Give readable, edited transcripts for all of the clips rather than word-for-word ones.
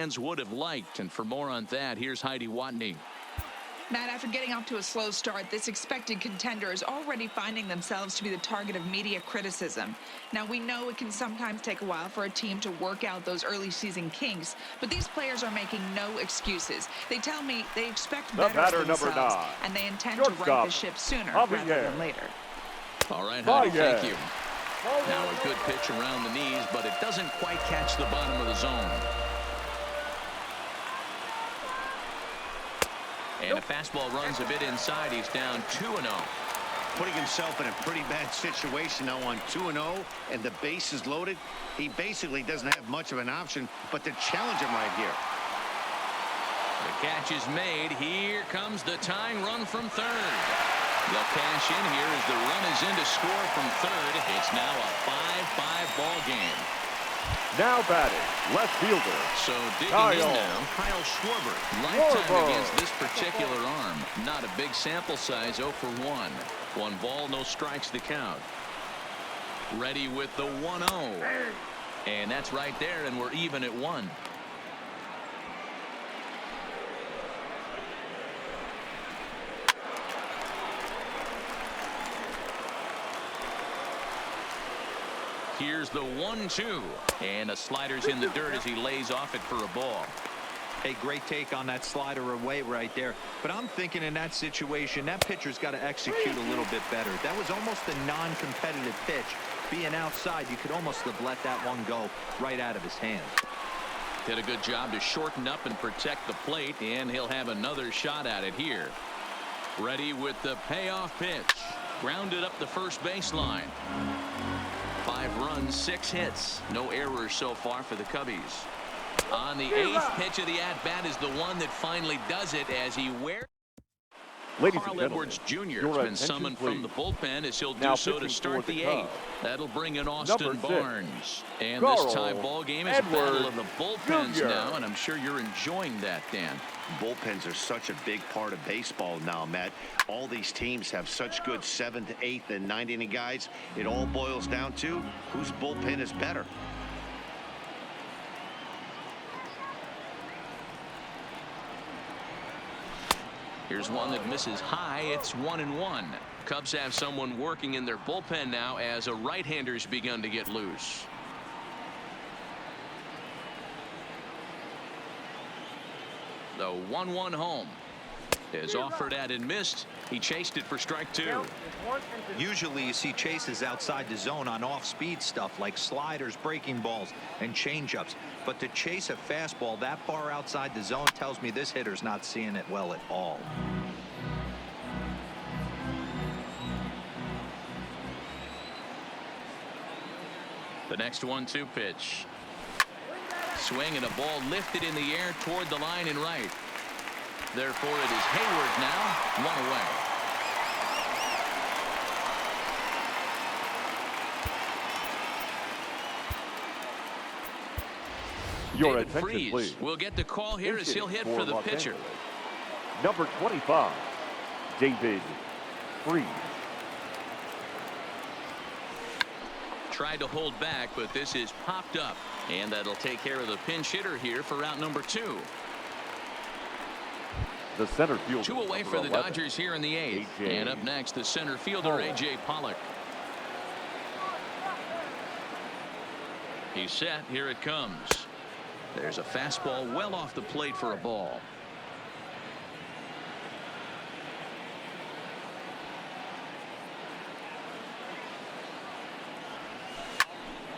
fans would have liked. And for more on that, here's Heidi Watney. Matt, after getting off to a slow start, this expected contender is already finding themselves to be the target of media criticism. Now, we know it can sometimes take a while for a team to work out those early season kinks, but these players are making no excuses. They tell me they expect better of themselves, and they intend to right the ship sooner rather than later. All right, Heidi, thank you. Now a good pitch around the knees, but it doesn't quite catch the bottom of the zone. And a fastball runs a bit inside. He's down 2-0. Putting himself in a pretty bad situation now on 2-0, and the base is loaded. He basically doesn't have much of an option but to challenge him right here. The catch is made. Here comes the tying run from third. They'll cash in here as the run is in to score from third. It's now a 5-5 ball game. Now batting, left fielder. So digging in now, Kyle Schwarber. Lifetime against this particular arm. Not a big sample size, 0 for 1. 1 ball, no strikes to count. Ready with the 1-0. And that's right there, and we're even at 1. Here's the 1-2, and a slider's in the dirt as he lays off it for a ball. A great take on that slider away right there. But I'm thinking in that situation, that pitcher's got to execute a little bit better. That was almost a non-competitive pitch. Being outside, you could almost have let that one go right out of his hand. Did a good job to shorten up and protect the plate, and he'll have another shot at it here. Ready with the payoff pitch. Grounded up the first baseline. 5 runs, 6 hits. No errors so far for the Cubbies. On the 8th pitch of the at-bat is the one that finally does it as he wears. Carl Edwards Jr. has been summoned from the bullpen as he'll do so to start the 8th. That'll bring in Austin Barnes. And this tie ball game is a battle of the bullpens now, and I'm sure you're enjoying that, Dan. Bullpens are such a big part of baseball now, Matt. All these teams have such good 7th, 8th, and 9th inning guys. It all boils down to whose bullpen is better. Here's one that misses high. It's 1-1. Cubs have someone working in their bullpen now as a right-hander's begun to get loose. The 1-1 home is offered at and missed. He chased it for strike 2. Usually you see chases outside the zone on off-speed stuff like sliders, breaking balls, and changeups. But to chase a fastball that far outside the zone tells me this hitter's not seeing it well at all. The next 1-2 pitch. Swing and a ball lifted in the air toward the line and right. Therefore, it is Hayward now, 1 away. Your David attention, Freese please. will get the call here as he'll hit for the pitcher. Number 25, David Freese. Tried to hold back, but this is popped up, and that'll take care of the pinch hitter here for out number 2. The center fielder. 2 away for the 11. Dodgers here in the 8th. And up next, the center fielder, A.J. Pollock. He's set. Here it comes. There's a fastball well off the plate for a ball.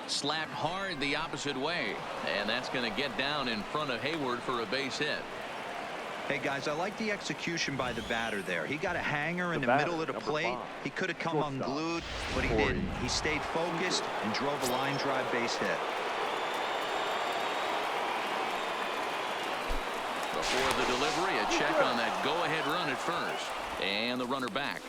Slapped hard the opposite way, and that's going to get down in front of Hayward for a base hit. Hey guys, I like the execution by the batter there. He got a hanger in the middle of the plate. He could have come unglued, but he didn't. He stayed focused and drove a line drive base hit. Before the delivery, a check on that go-ahead run at first, and the runner back.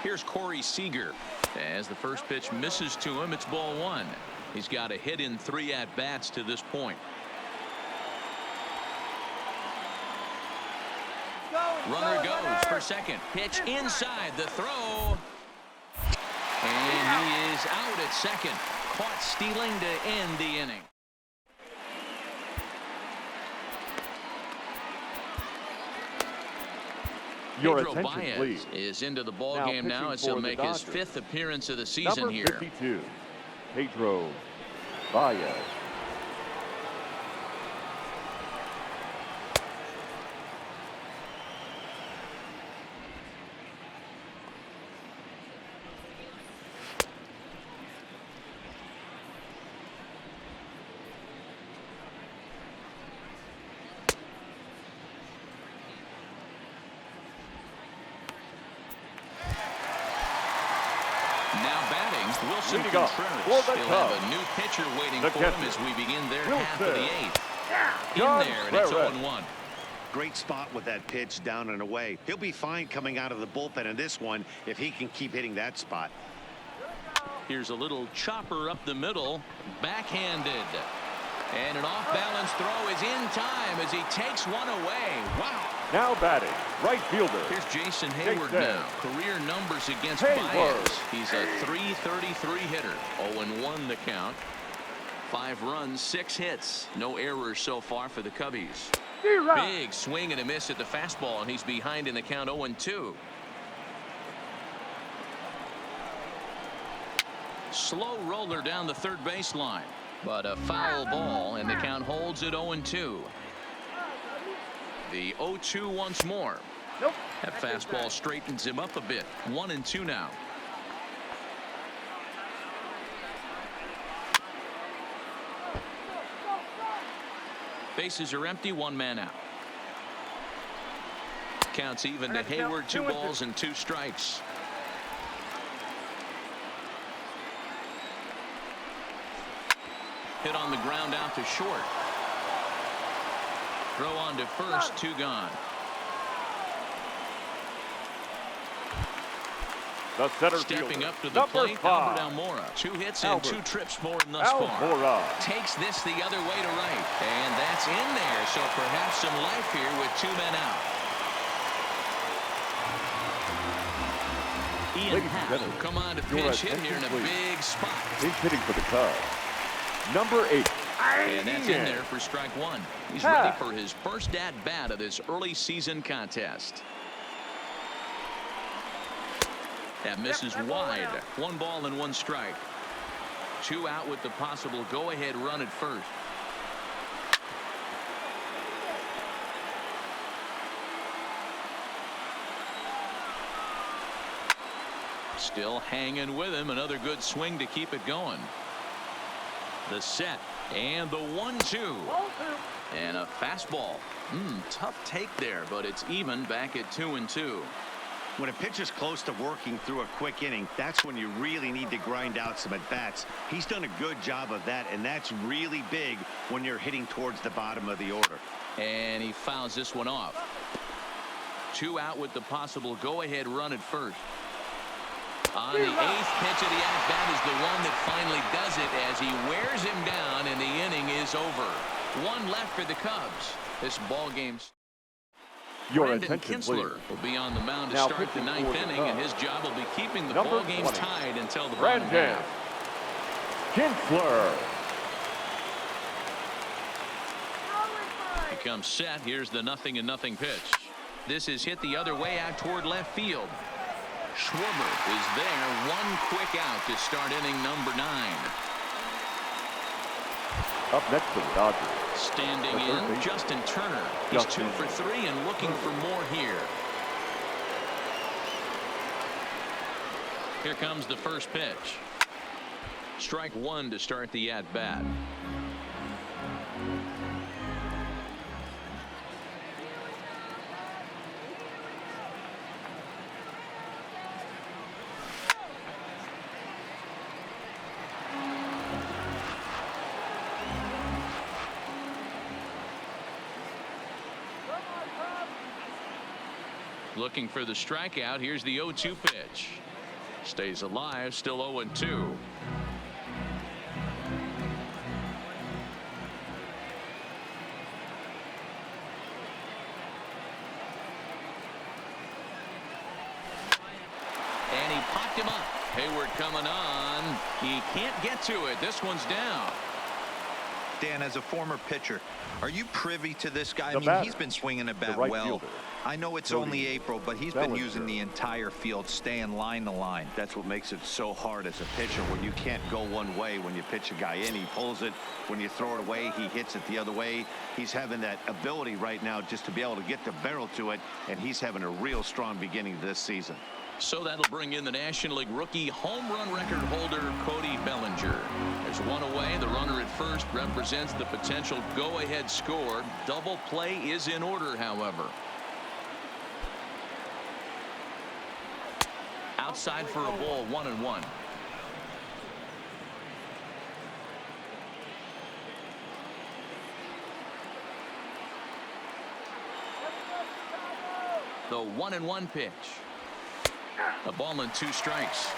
Here's Corey Seager. As the first pitch misses to him, it's ball 1. He's got a hit in 3 at-bats to this point. Runner goes for second. Pitch inside. The throw. is out at second. Caught stealing to end the inning. Your Pedro attention, Baez please. is into the ball Now game now pitching as he'll for the make his Dodgers. 5th appearance of the season Number here. 52, Pedro Baez. Now batting, Wilson Leading off Contreras. for the He'll Cubs. have a new pitcher waiting The for him catcher, as we begin their Wilson half of the 8th. In Contreras. there, and it's 0-1. Great spot with that pitch down and away. He'll be fine coming out of the bullpen in this one if he can keep hitting that spot. Here's a little chopper up the middle, backhanded. And an off-balance throw is in time as he takes one away. Wow. Now batting, right fielder. Here's Jason Hayward Jason. now. Career numbers against Hayward. Baez. He's a .333 hitter. 0-1 the count. 5 runs, 6 hits. No errors so far for the Cubbies. Big swing and a miss at the fastball, and he's behind in the count 0-2. Slow roller down the third baseline, but a foul ball, and the count holds at 0-2. The 0-2 once more. That fastball straightens him up a bit. 1-2 now. Bases are empty, 1 man out. Counts even to Hayward, 2 balls and 2 strikes. Hit on the ground out to short. Throw on to first, 2 gone. The center Stepping fielder, up to the number plate, 5, Albert Almora. 2 hits and Albert. 2 trips for him thus far. Almora. Takes this the other way to right. And that's in there, so perhaps some life here with 2 men out. Ian Ladies and Happ gentlemen, will come on to your pinch hit here in a attention, please. big spot. He's hitting for the Cubs. Number 8. And that's in there for strike 1. He's ready for his first at-bat of this early season contest. That misses wide. 1 ball and 1 strike. 2 out with the possible go-ahead run at first. Still hanging with him. Another good swing to keep it going. The set and the 1-2 and a fastball. Tough take there, but it's even back at 2-2. When a pitcher's close to working through a quick inning, that's when you really need to grind out some at-bats. He's done a good job of that, and that's really big when you're hitting towards the bottom of the order. And he fouls this one off. 2 out with the possible go-ahead run at first. On the 8th pitch of the at-bat is the one that finally does it as he wears him down, and the inning is over. 1 left for the Cubs. This ball game's Your Brandon attention, Kinsler please. will be on the mound to Now start the pitching 9th for the inning, and Cubs. his job will be keeping the Number ball games 20, tied until the bottom Brandon half. Kinsler. He comes set. Here's the 0-0 pitch. This is hit the other way out toward left field. Schwarber is there. 1 quick out to start inning number 9. Up next for the Dodgers. Standing The third in, baseman. Justin Turner. He's Justin. 2 for 3 and looking for more here. Here comes the first pitch. Strike 1 to start the at-bat. Looking for the strikeout. Here's the 0-2 pitch. Stays alive, still 0-2. And he popped him up. Hayward coming on. He can't get to it. This one's down. Dan, as a former pitcher, are you privy to this guy? The I mean, batter, he's been swinging the bat right well. fielder, I know it's Cody only April, but he's been using the entire field, staying line to line. That's what makes it so hard as a pitcher, when you can't go one way. When you pitch a guy in, he pulls it. When you throw it away, he hits it the other way. He's having that ability right now just to be able to get the barrel to it, and he's having a real strong beginning this season. So that'll bring in the National League rookie home run record holder Cody Bellinger. There's one away. The runner at first represents the potential go-ahead score. Double play is in order, however. Outside for a ball, 1-1. The 1-1 pitch. A ball and 2 strikes.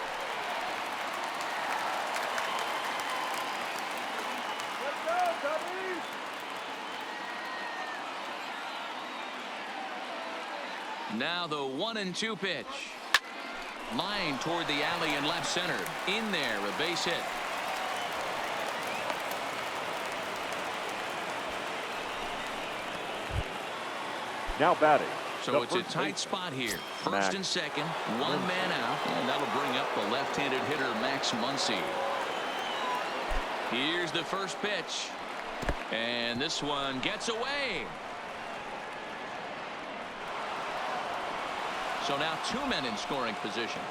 Now the 1-2 pitch. Line toward the alley and left center. In there, a base hit. Now batting. So it's a tight spot here. First and second, one man out, and that'll bring up the left-handed hitter Max Muncy. Here's the first pitch, and this one gets away. So now 2 men in scoring position.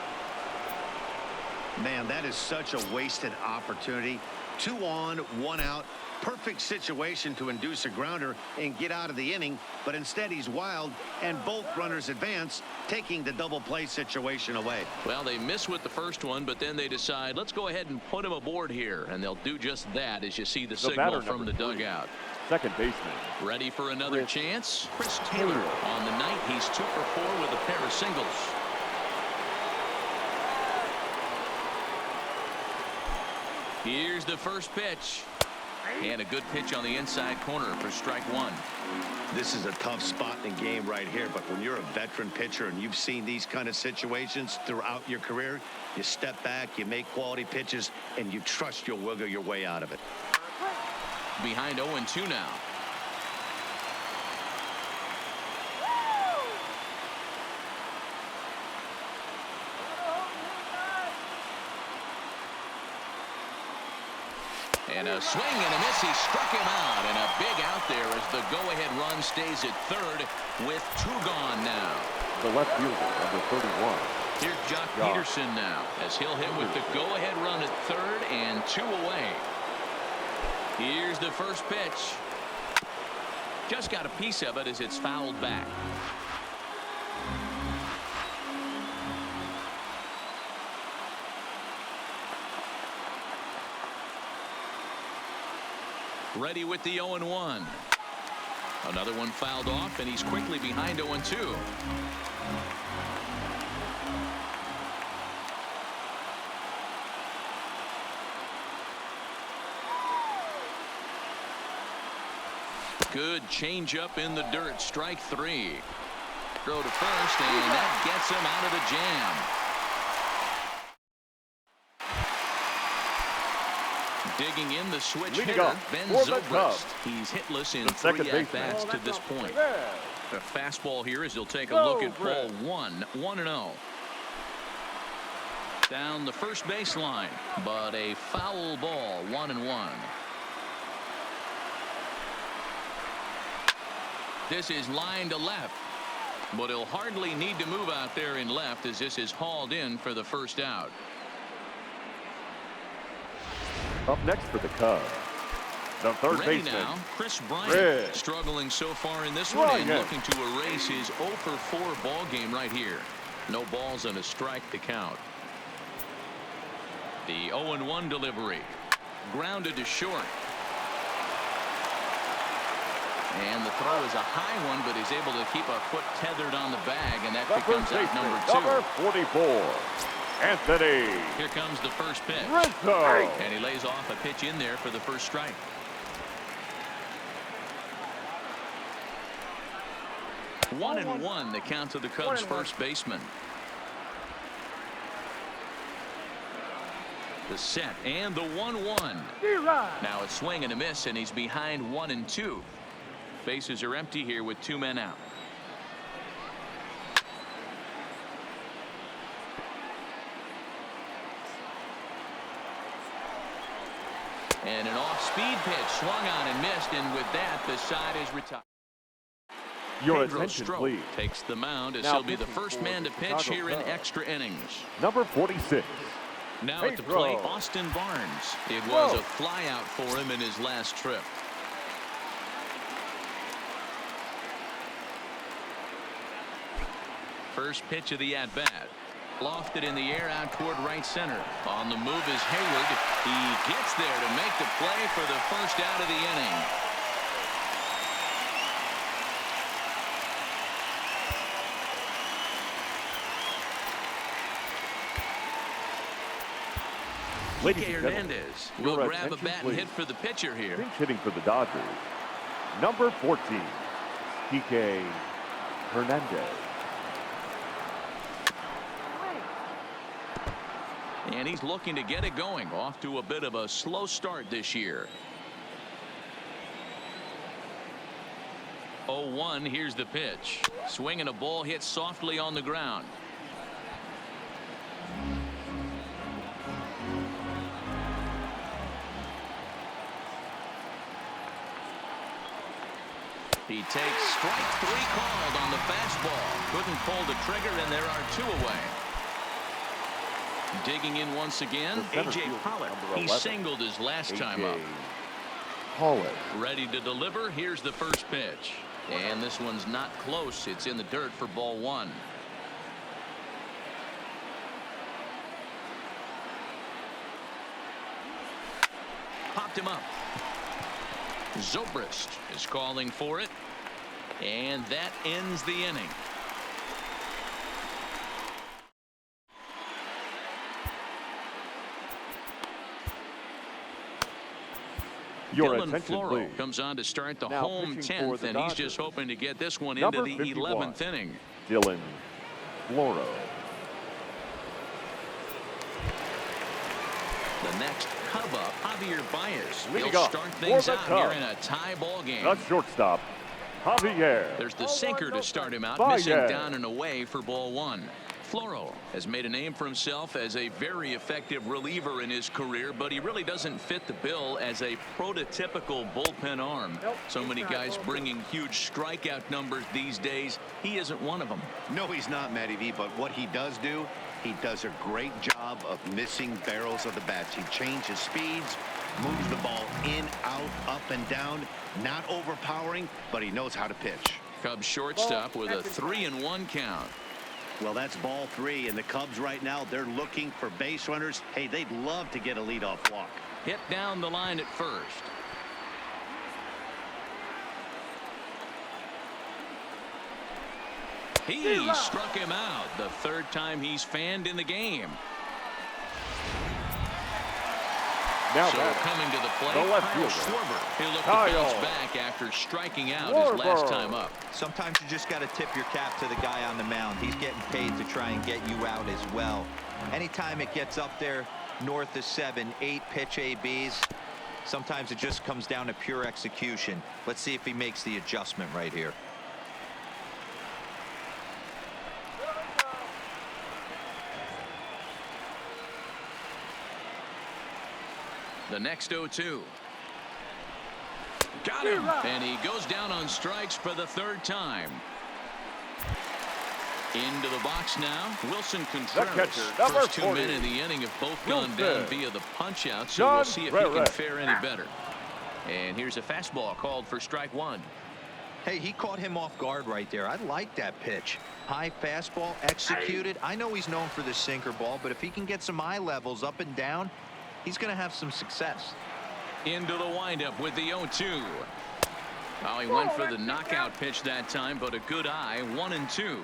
Man, that is such a wasted opportunity. 2 on, 1 out. Perfect situation to induce a grounder and get out of the inning, but instead he's wild, and both runners advance, taking the double play situation away. Well, they miss with the first one, but then they decide, let's go ahead and put him aboard here, and they'll do just that as you see the signal from the dugout. Second baseman. Ready for another chance? Chris Taylor on the night. He's 2 for 4 with a pair of singles. Here's the first pitch. And a good pitch on the inside corner for strike 1. This is a tough spot in the game right here, but when you're a veteran pitcher and you've seen these kind of situations throughout your career, you step back, you make quality pitches, and you trust you'll wiggle your way out of it. Behind 0-2 now. And a swing and a miss. He struck him out, and a big out there as the go-ahead run stays at third with 2 gone now. The left fielder, number 31. Here's Jock Peterson now as he'll hit with the go-ahead run at third and 2 away. Here's the first pitch. Just got a piece of it as it's fouled back. Ready with the 0-1. Another one fouled off, and he's quickly behind 0-2. Good changeup in the dirt. Strike 3. Throw to first, and that gets him out of the jam. Digging in the switch hitter, Ben Zobrist. He's hitless in 3 at-bats to this point. The fastball here as he'll take a look at ball 1, 1-0. Down the first baseline, but a foul ball, 1-1. This is line to left, but he'll hardly need to move out there in left as this is hauled in for the first out. Up next for the Cubs, the third Ready baseman. now, Chris Bryant. Struggling so far in this one and looking to erase his 0 for 4 ball game right here. No balls and a strike to count. The 0-1 delivery. Grounded to short. And the throw is a high one, but he's able to keep a foot tethered on the bag, and that becomes out number 2. Number 44. Anthony. Here comes the first pitch. Rizzo. And he lays off a pitch in there for the first strike. One and one, the count to the Cubs' first baseman. The set and the 1-1. Now a swing and a miss, and he's behind 1-2. Bases are empty here with 2 men out. And an off-speed pitch swung on and missed, and with that, the side is retired. Your Pedro attention, Strop please. takes the mound as Now he'll be the pitching first for man the to pitch Chicago here in Cubs. extra innings. Number 46. Now at the Pedro. plate, Austin Barnes. It was a flyout for him in his last trip. First pitch of the at-bat. Lofted in the air out toward right center. On the move is Hayward. He gets there to make the play for the first out of the inning. Ladies Kike and gentlemen, Hernandez will your grab a attention, bat and please. hit for the pitcher here. Pinch hitting for the Dodgers. Number 14. Kike Hernandez. And he's looking to get it going. Off to a bit of a slow start this year. 0-1. Here's the pitch. Swinging a ball hit softly on the ground. He takes strike 3 called on the fastball. Couldn't pull the trigger, and there are 2 away. Digging in once again, The center A.J. fielder, Pollock. number He 11. singled his last time A.J. up. Pollock. Ready to deliver. Here's the first pitch. And this one's not close. It's in the dirt for ball 1. Popped him up. Zobrist is calling for it. And that ends the inning. Your Dylan attention, Floro please. comes on to start the Now home pitching for 10th, the and he's Dodgers. just hoping to get this one Number into the 51. 11th inning. Dylan Floro. The next Cub up, Javier Baez. Leading He'll off start for things the out here Cubs. in a tie ball game. The shortstop, Javier. There's the sinker to start him out, Baez. missing down and away for ball 1. Floro has made a name for himself as a very effective reliever in his career, but he really doesn't fit the bill as a prototypical bullpen arm. So many guys bringing huge strikeout numbers these days. He isn't one of them. No, he's not, Matty V, but what he does do, he does a great job of missing barrels of the bats. He changes speeds, moves the ball in, out, up, and down. Not overpowering, but he knows how to pitch. Cubs shortstop with a 3-1 count. Well, that's ball 3, and the Cubs right now, they're looking for base runners. Hey, they'd love to get a leadoff walk. Hit down the line at first. He struck him out the 3rd time he's fanned in the game. Now So batting, coming to the plate, the left Kyle fielder. Schwarber. He'll look to Kyle bounce back after striking out his last Schwarber. time up. Sometimes you just got to tip your cap to the guy on the mound. He's getting paid to try and get you out as well. Anytime it gets up there north of 7, 8 pitch ABs, sometimes it just comes down to pure execution. Let's see if he makes the adjustment right here. The next 0-2. Got him. And he goes down on strikes for the 3rd time. Into the box now, Wilson Contreras. catcher, number First 2 40. men in the inning have both gone Wilson. down via the punch-out, so John we'll see if he can Rarek. fare any better. And here's a fastball called for strike 1. Hey, he caught him off guard right there. I like that pitch. High fastball executed. I know he's known for the sinker ball, but if he can get some eye levels up and down, he's going to have some success. Into the windup with the 0-2. Well, he went for the knockout pitch that time, but a good eye, 1-2.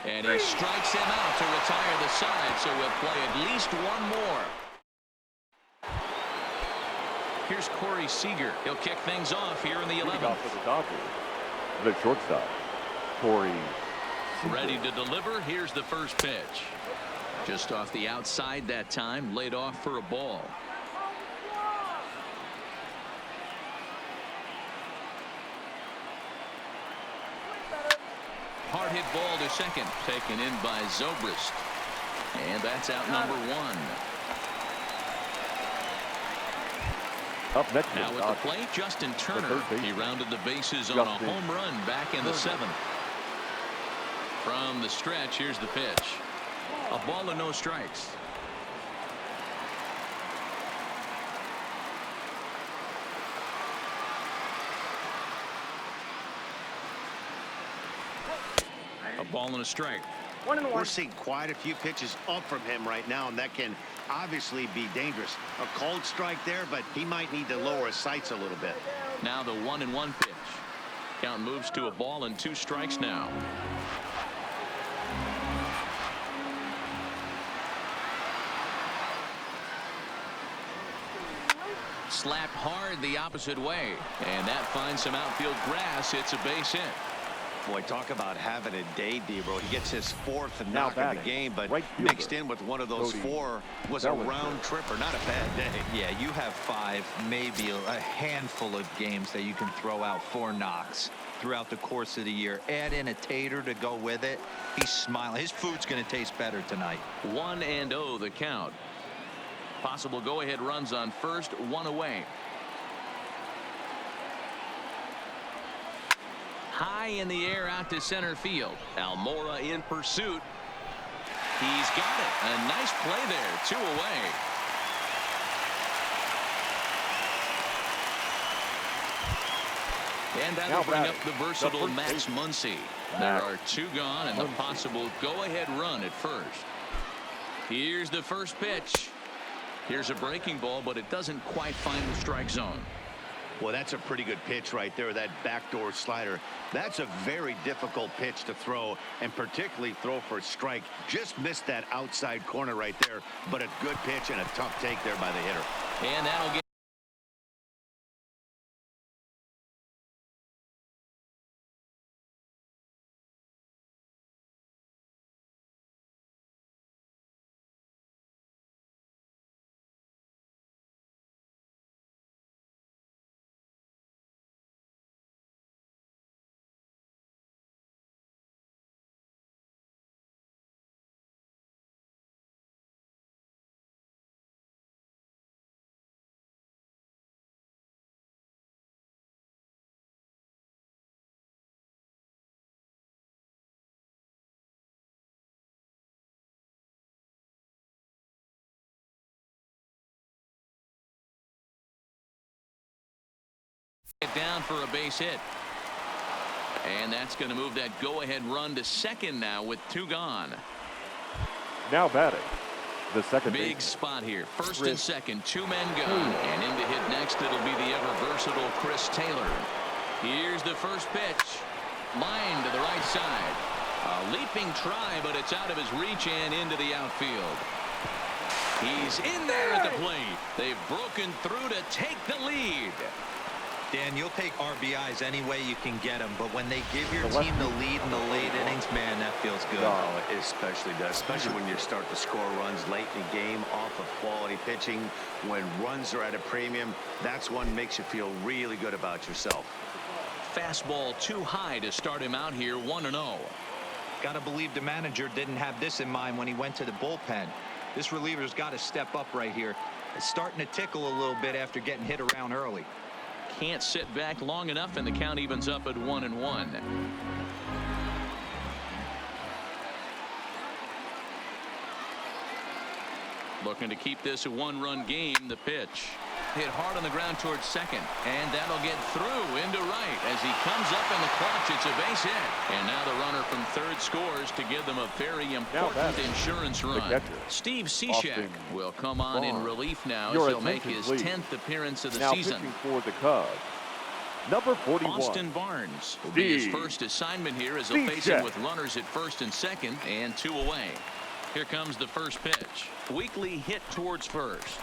And he strikes him out to retire the side, so we'll play at least one more. Here's Corey Seager. He'll kick things off here in the Leading 11th. off for the Dodgers. The shortstop, Corey Ready to deliver. Here's the first pitch. Just off the outside that time, laid off for a ball. Hard hit ball to second, taken in by Zobrist. And that's out number one. Up next now with the plate, Justin Turner. He rounded the bases on a home run back in the seventh. From the stretch, here's the pitch. A ball and no strikes. A ball and a strike. We're seeing quite a few pitches up from him right now, and that can obviously be dangerous. A cold strike there, but he might need to lower his sights a little bit. Now the 1-1 pitch. Count moves to a ball and 2 strikes now. Slap hard the opposite way, and that finds some outfield grass. It's a base hit. Boy, talk about having a day, Debro. He gets his 4th knock of the game, but mixed in with one of those 4 was a round tripper. Not a bad day. Yeah, you have 5, maybe a handful of games that you can throw out 4 knocks throughout the course of the year. Add in a tater to go with it. He's smiling. His food's going to taste better tonight. 1-0 the count. Possible go-ahead runs on first, 1 away. High in the air out to center field. Almora in pursuit. He's got it. A nice play there. 2 away. And that'll bring up the versatile Max Muncy. There are 2 gone and the possible go-ahead run at first. Here's the first pitch. Here's a breaking ball, but it doesn't quite find the strike zone. Well, that's a pretty good pitch right there, that backdoor slider. That's a very difficult pitch to throw, and particularly throw for a strike. Just missed that outside corner right there, but a good pitch and a tough take there by the hitter. And that'll get down for a base hit. And that's going to move that go-ahead run to second now with 2 gone. Now batting, the second big base. spot here. First and second, 2 men gone. And in to hit next, it'll be the ever-versatile Chris Taylor. Here's the first pitch. Line to the right side. A leaping try, but it's out of his reach and into the outfield. He's in there at the plate. They've broken through to take the lead. Dan, you'll take RBIs any way you can get them, but when they give your team the lead in the late innings, man, that feels good. Oh, it especially does, especially when you start to score runs late in the game off of quality pitching. When runs are at a premium, that's one makes you feel really good about yourself. Fastball too high to start him out here, 1-0. Gotta believe the manager didn't have this in mind when he went to the bullpen. This reliever's got to step up right here. It's starting to tickle a little bit after getting hit around early. Can't sit back long enough, and the count evens up at 1-1. Looking to keep this a 1-run game. The pitch hit hard on the ground towards second, and that'll get through into right as he comes up in the clutch. It's a base hit, and now the runner from third scores to give them a very important insurance run. Steve Cishek will come on in relief now as he'll make his 10th appearance of the season. Pitching for the Cubs, number 41, Austin Barnes will be his first assignment here as he'll face him with runners at first and second and 2 away. Here comes the first pitch. Weakly hit towards first.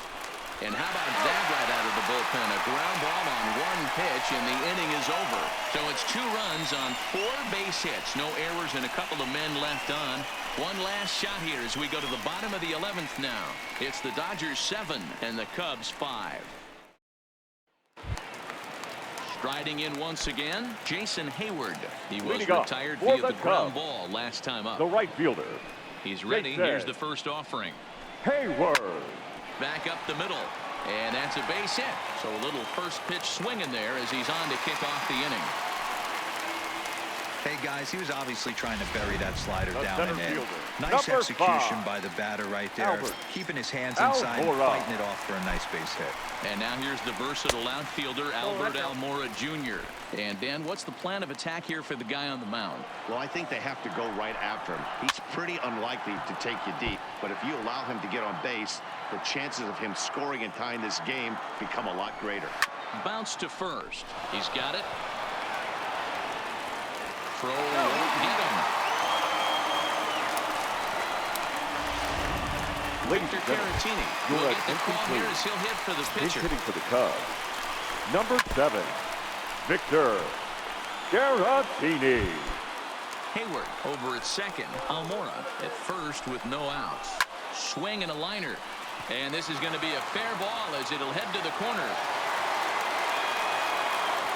And how about that right out of the bullpen? A ground ball on one pitch, and the inning is over. So it's 2 runs on 4 base hits. No errors and a couple of men left on. One last shot here as we go to the bottom of the 11th now. It's the Dodgers 7 and the Cubs 5. Striding in once again, Jason Hayward. He was retired via the ground ball last time up. The right fielder. He's ready. Here's the first offering. Hayward. Back up the middle. And that's a base hit. So a little first pitch swing in there as he's on to kick off the inning. Hey, guys, he was obviously trying to bury that slider down and in. Nice Number execution 5. by the batter right there. Albert. Keeping his hands inside and Almora. fighting it off for a nice base hit. And now here's the versatile outfielder, Albert Almora Jr. And, Dan, what's the plan of attack here for the guy on the mound? Well, I think they have to go right after him. He's pretty unlikely to take you deep, but if you allow him to get on base, the chances of him scoring and tying this game become a lot greater. Bounce to first. He's got it. Throw won't get him. Victor Caratini will get the call here as he'll hit for the pitcher. He's hitting for the Cubs. Number 7, Victor Caratini. Hayward over at second. Almora at first with no outs. Swing and a liner. And this is going to be a fair ball as it'll head to the corner.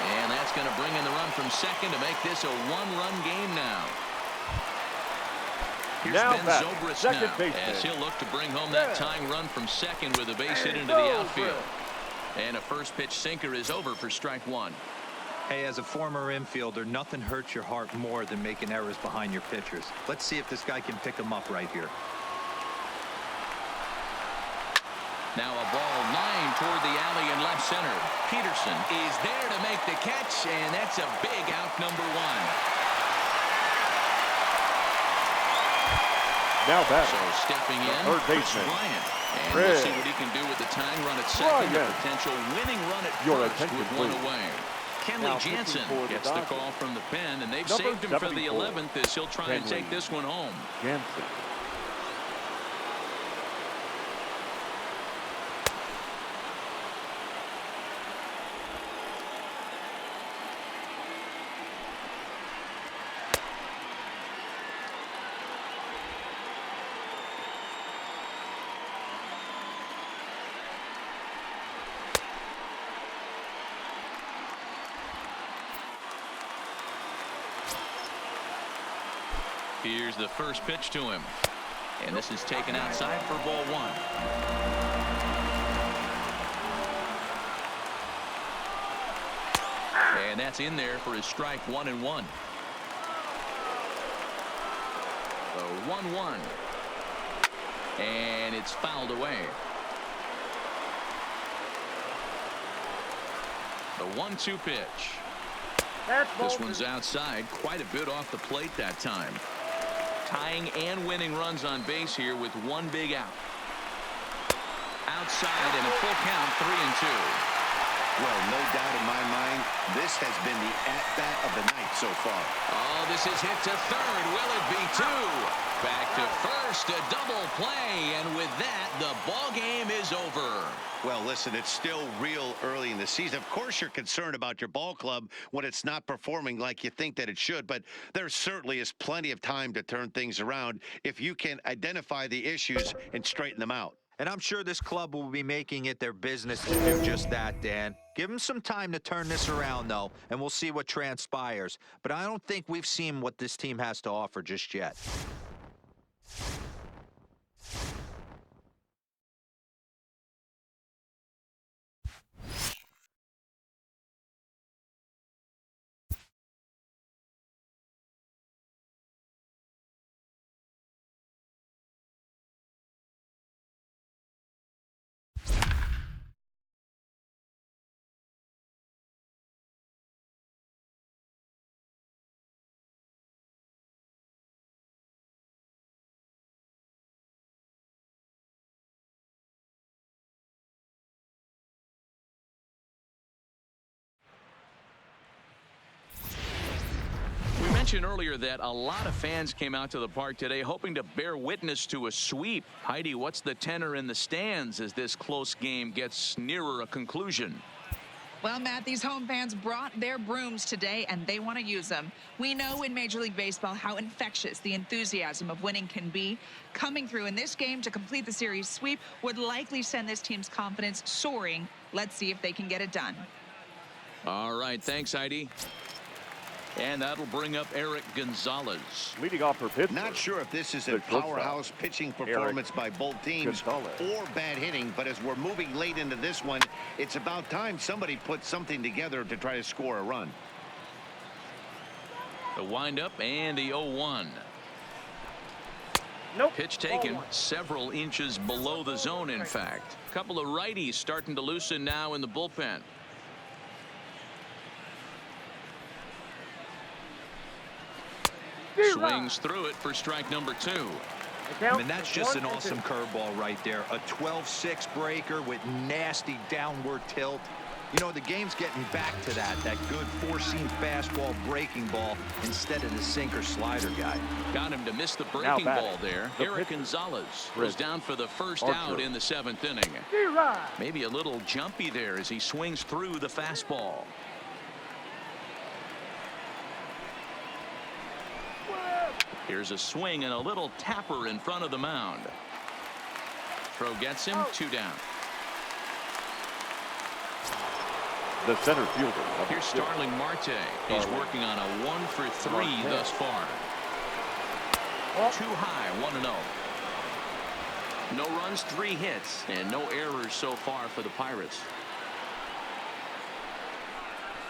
And that's going to bring in the run from second to make this a 1-run game now. Here's Ben Zobrist now as he'll look to bring home that tying run from second with a base hit into the outfield. And a first pitch sinker is over for strike 1. Hey, as a former infielder, nothing hurts your heart more than making errors behind your pitchers. Let's see if this guy can pick them up right here. Now a ball line toward the alley in left center. Peterson is there to make the catch, and that's a big out, number 1. Now back. So stepping in, third Chris baseman. Bryant. And we'll see what he can do with the tying run at second. A potential winning run at first with 1 away. Kenley Jansen gets the call from the pen, and they've saved him for the 11th as he'll try and take this one home. Jansen. Here's the first pitch to him. And this is taken outside for ball 1. And that's in there for his strike 1-1. The 1-1. And it's fouled away. The 1-2 pitch. This one's outside, quite a bit off the plate that time. Tying and winning runs on base here with 1 big out. Outside and a full count, 3-2. Well, no doubt in my mind, this has been the at-bat of the night so far. Oh, this is hit to third. Will it be 2? Back to first, a double play, and with that, the ball game is over. Well, listen, it's still real early in the season. Of course, you're concerned about your ball club when it's not performing like you think that it should, but there certainly is plenty of time to turn things around if you can identify the issues and straighten them out. And I'm sure this club will be making it their business to do just that, Dan. Give them some time to turn this around, though, and we'll see what transpires. But I don't think we've seen what this team has to offer just yet. mentioned earlier that a lot of fans came out to the park today hoping to bear witness to a sweep. Heidi, what's the tenor in the stands as this close game gets nearer a conclusion? Well, Matt, these home fans brought their brooms today, and they want to use them. We know in Major League Baseball how infectious the enthusiasm of winning can be. Coming through in this game to complete the series sweep would likely send this team's confidence soaring. Let's see if they can get it done. All right, thanks, Heidi. And that'll bring up Eric Gonzalez. Leading off for Pittsburgh. Not sure if this is the a powerhouse pitching performance by both teams or bad hitting, but as we're moving late into this one, it's about time somebody put something together to try to score a run. The windup and the 0-1. Nope. Pitch taken several inches below the zone, in fact. A couple of righties starting to loosen now in the bullpen. Swings through it for strike number 2. I mean, that's just an awesome curveball right there. A 12-6 breaker with nasty downward tilt. You know, the game's getting back to that good four-seam fastball breaking ball instead of the sinker slider guy. Got him to miss the breaking ball there. Eric Gonzalez was down for the first out in the 7th inning. Maybe a little jumpy there as he swings through the fastball. Here's a swing and a little tapper in front of the mound. Throw gets him, 2 down. The center fielder. Here's Starling Marte. He's working on a 1 for 3 thus far. Too high, 1-0. No runs, 3 hits, and no errors so far for the Pirates.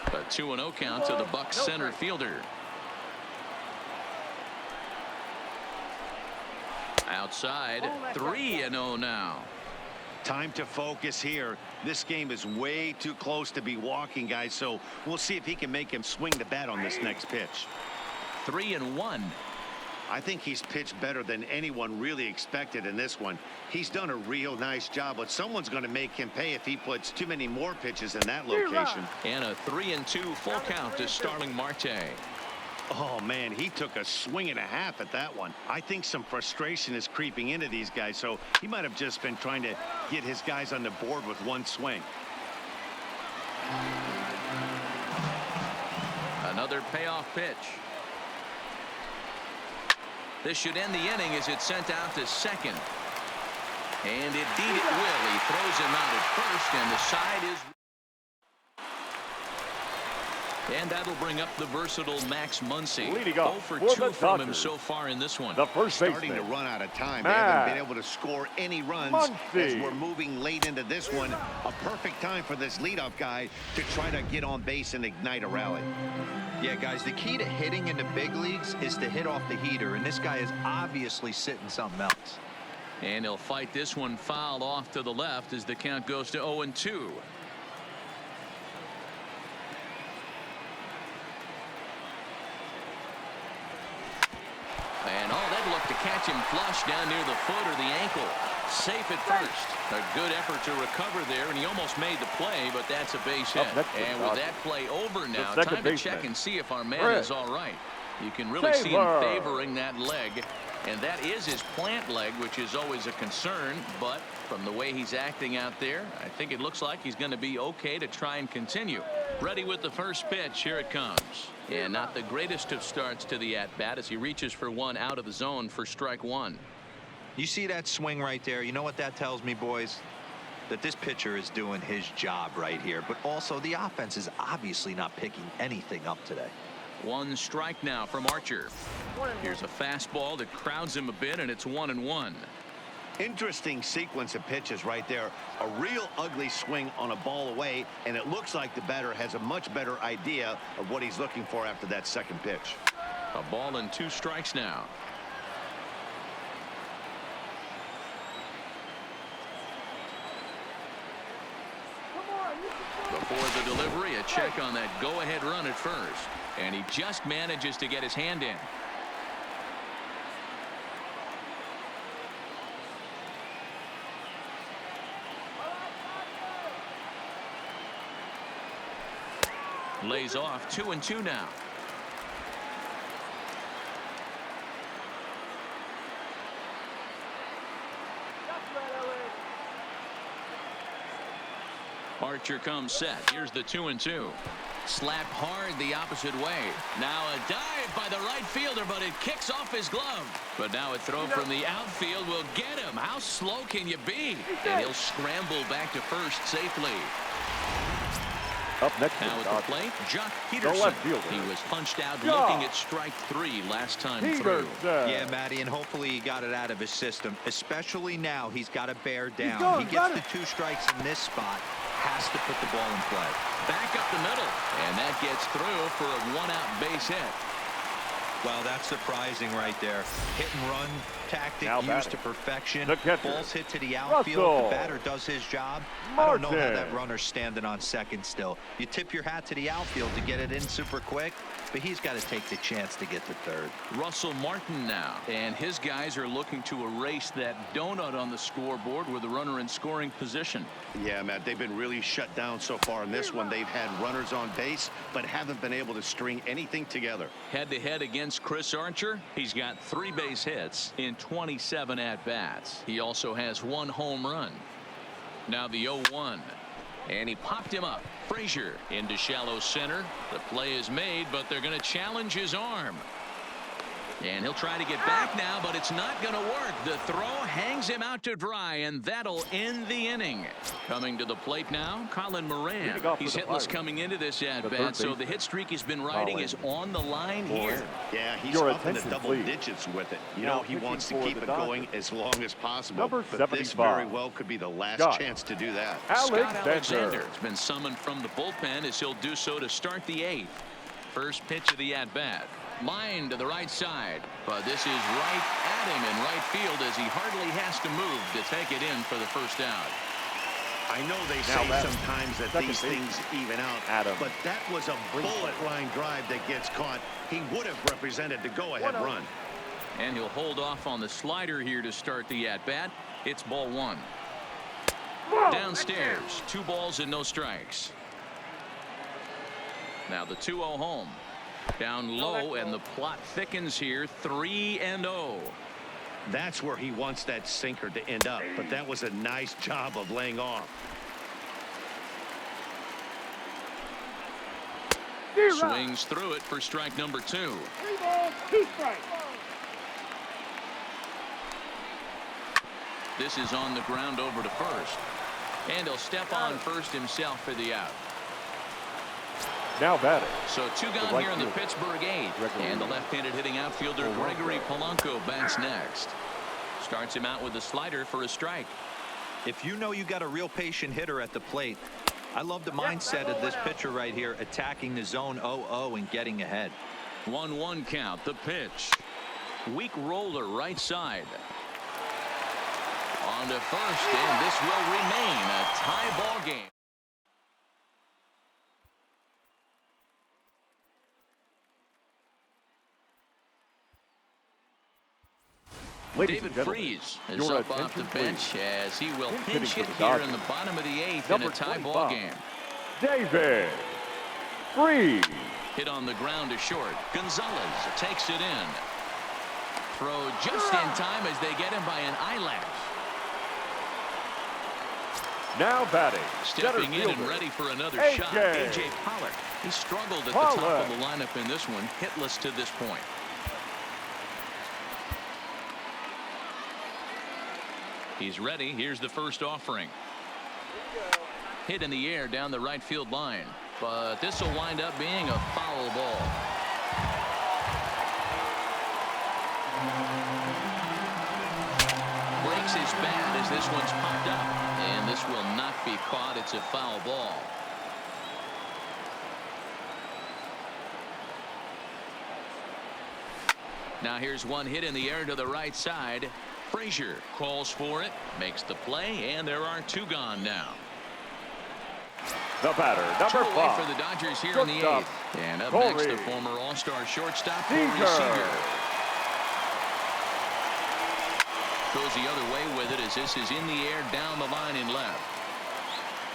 A 2-0 count to the Bucs center fielder. Outside, 3-0 now. Time to focus here. This game is way too close to be walking, guys, so we'll see if he can make him swing the bat on this next pitch. 3-1. I think he's pitched better than anyone really expected in this one. He's done a real nice job, but someone's going to make him pay if he puts too many more pitches in that location. And a 3-2 full count to Starling Marte. Oh, man, he took a swing and a half at that one. I think some frustration is creeping into these guys, so he might have just been trying to get his guys on the board with one swing. Another payoff pitch. This should end the inning as it's sent out to second. And indeed it will. He throws him out at first, and the side is... And that'll bring up the versatile Max Muncy. 0 for 2 from him so far in this one. The first starting to run out of time. They haven't been able to score any runs as we're moving late into this one. A perfect time for this leadoff guy to try to get on base and ignite a rally. Yeah, guys, the key to hitting in the big leagues is to hit off the heater, and this guy is obviously sitting something else. And he'll fight this one foul off to the left as the count goes to 0-2. And that looked to catch him flush down near the foot or the ankle. Safe at first. A good effort to recover there, and he almost made the play, but that's a base hit. And with that play over now, time to check and see if our man is all right. You can really see him favoring that leg, and that is his plant leg, which is always a concern, but from the way he's acting out there, I think it looks like he's going to be okay to try and continue. Ready with the first pitch. Here it comes. And not the greatest of starts to the at-bat as he reaches for one out of the zone for strike 1. You see that swing right there? You know what that tells me, boys? That this pitcher is doing his job right here, but also the offense is obviously not picking anything up today. 1 strike now from Archer. Here's a fastball that crowds him a bit, and it's 1-1. Interesting sequence of pitches right there. A real ugly swing on a ball away, and it looks like the batter has a much better idea of what he's looking for after that second pitch. A ball and 2 strikes now. Before the delivery, a check on that go-ahead run at first, and he just manages to get his hand in. Lays off 2-2 now. Archer comes set. Here's the 2-2. Slapped hard the opposite way. Now a dive by the right fielder, but it kicks off his glove. But now a throw from the outfield will get him. How slow can you be? And he'll scramble back to first safely. Up next now to at the plate, Jock the Peterson. left fielder. He was punched out looking at strike 3 last time through. Yeah, Matty, and hopefully he got it out of his system. Especially now, he's got to bear down. He gets the 2 strikes in this spot. Has to put the ball in play. Back up the middle, and that gets through for a 1-out base hit. Well, that's surprising right there. Hit and run tactic used to perfection. Balls hit to the outfield. The batter does his job. I don't know how that runner's standing on second still. You tip your hat to the outfield to get it in super quick, but he's got to take the chance to get to third. Russell Martin now, and his guys are looking to erase that donut on the scoreboard with the runner in scoring position. Yeah, Matt, they've been really shut down so far in this one. They've had runners on base, but haven't been able to string anything together. Head-to-head against Chris Archer, he's got 3 base hits in 27 at-bats. He also has 1 home run. Now the 0-1. And he popped him up. Frazier into shallow center. The play is made, but they're going to challenge his arm. And he'll try to get back now, but it's not going to work. The throw hangs him out to dry, and that'll end the inning. Coming to the plate now, Colin Moran. He's hitless coming into this at-bat, so the hit streak he's been riding is on the line here. Yeah, he's up in the double digits with it. You know, he wants to keep it going as long as possible, but this very well could be the last chance to do that. Scott Alexander has been summoned from the bullpen as he'll do so to start the 8th. First pitch of the at-bat. Line to the right side, but this is right at him in right field as he hardly has to move to take it in for the first out. I know they say sometimes that these things even out, but that was a bullet line drive that gets caught. He would have represented the go-ahead run. And he'll hold off on the slider here to start the at-bat. It's ball 1. Downstairs, 2 balls and no strikes. Now the 2-0 home. Down low, and the plot thickens here. 3-0. That's where he wants that sinker to end up, but that was a nice job of laying off. Swings through it for strike number 2. 3 balls, 2 strikes. This is on the ground over to first, and he'll step on first himself for the out. Now batting. So 2 gone here in the Pittsburgh 8th. And the left-handed hitting outfielder Gregory Polanco bats next. Starts him out with a slider for a strike. If you know you got a real patient hitter at the plate, I love the mindset of this pitcher right here, attacking the zone 0-0 and getting ahead. 1-1 count. The pitch. Weak roller right side. On to first, and this will remain a tie ball game. David Freese is up off the bench as he will pinch hit here in the bottom of the 8th in a tie ball game. David Freese. Hit on the ground to short. Gonzalez takes it in. Throw just in time as they get him by an eyelash. Now batting. Stepping in and ready for another shot. A.J. Pollock. He struggled at the top of the lineup in this one. Hitless to this point. He's ready. Here's the first offering. Hit in the air down the right field line. But this will wind up being a foul ball. Breaks his bat as this one's popped up. And this will not be caught. It's a foul ball. Now here's one hit in the air to the right side. Frazier calls for it, makes the play, and there are 2 gone now. The batter, number 5 for the Dodgers here in the 8th. And up next, the former All-Star shortstop, Corey Seager. Goes the other way with it as this is in the air down the line in left.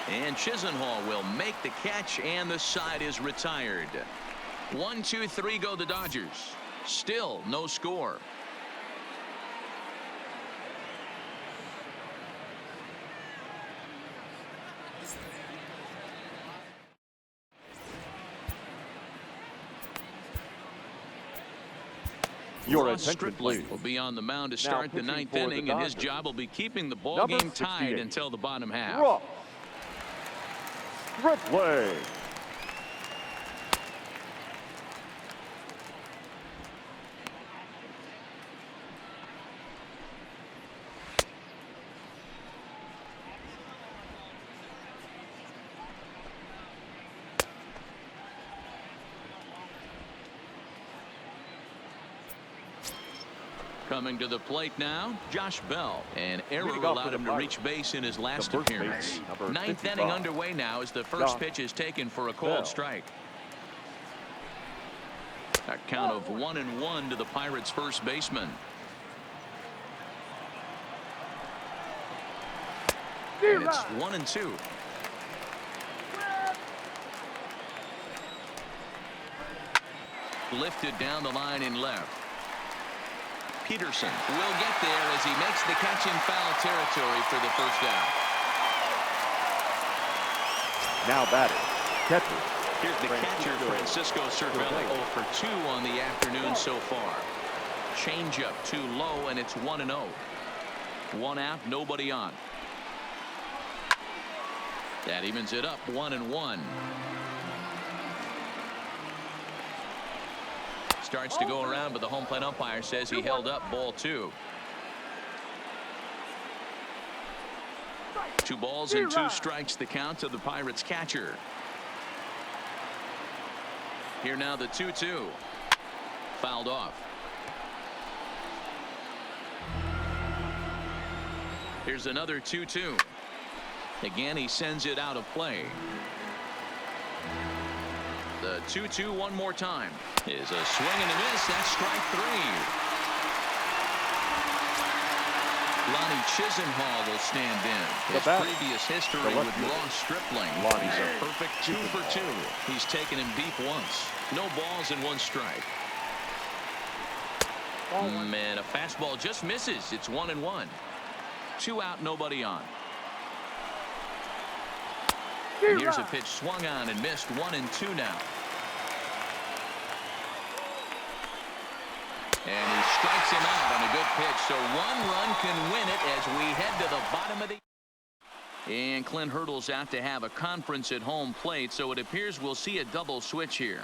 And Chisenhall will make the catch, and the side is retired. 1, 2, 3 go the Dodgers. Still no score. Your Ross attention, Stripling please. will be on the mound to Now start the pitching ninth for the inning, and his Dodgers, job will be keeping the ball number game tied 68, until the bottom half. Ross Stripling. Coming to the plate now, Josh Bell. An error Leading off allowed for the him to Pirates, reach base in his last the first baseman, appearance. number Ninth 55, inning underway now as the first Josh pitch is taken for a called Bell. strike. A count of 1-1 to the Pirates' first baseman. And it's 1-2. Lifted down the line in left. Peterson will get there as he makes the catch in foul territory for the first out. Now batting, catcher. Here's the catcher, Francisco Cervelli, 0 for 2 on the afternoon so far. Changeup too low, and it's 1-0. One out, nobody on. That evens it up, 1-1. Starts to go around, but the home plate umpire says he held up ball 2. 2 balls and 2 strikes the count to the Pirates catcher. Here now the 2-2. Fouled off. Here's another 2-2. Again, he sends it out of play. The 2-2 one more time is a swing and a miss. That's strike 3. Lonnie Chisenhall will stand in. His previous history with Ross Stripling. He's a perfect 2 for 2. He's taken him deep once. No balls and 1 strike. And a fastball just misses. It's 1-1. 2 out, nobody on. And here's a pitch swung on and missed. 1-2 now. And he strikes him out on a good pitch. So 1 run can win it as we head to the bottom of the. And Clint Hurdle's out to have a conference at home plate, so it appears we'll see a double switch here.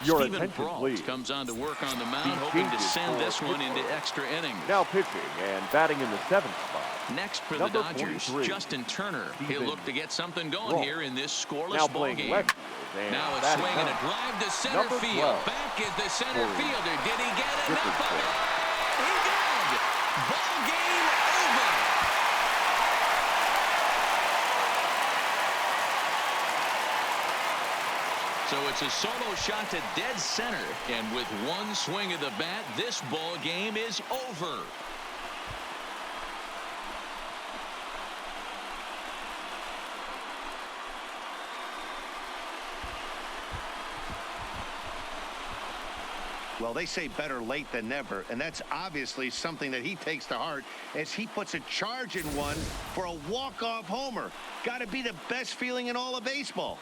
Your Stephen attention, Brault please. comes on to work on the mound, He hoping to changes send for this one into Pittsburgh. extra innings. Now pitching and batting in the 7th spot. Next for Number the Dodgers, 43, Justin Turner. He'll Stephen look to get something going Brault. here in this scoreless Now ball playing game. left field and Now a batting swing and a ninth. drive to center Number field. 12, Back is the center Corey fielder. Did he get enough of Dickerson. it? He did. Ball game over. So it's a solo shot to dead center, and with 1 swing of the bat, this ball game is over. Well, they say better late than never, and that's obviously something that he takes to heart as he puts a charge in one for a walk-off homer. Got to be the best feeling in all of baseball.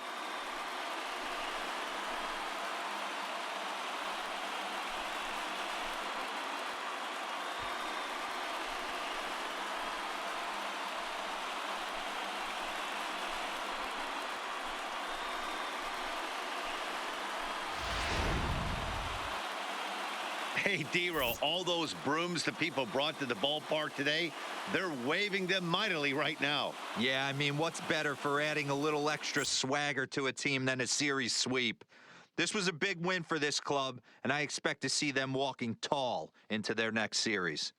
Hey, D-Roll, all those brooms the people brought to the ballpark today, they're waving them mightily right now. Yeah, I mean, what's better for adding a little extra swagger to a team than a series sweep? This was a big win for this club, and I expect to see them walking tall into their next series.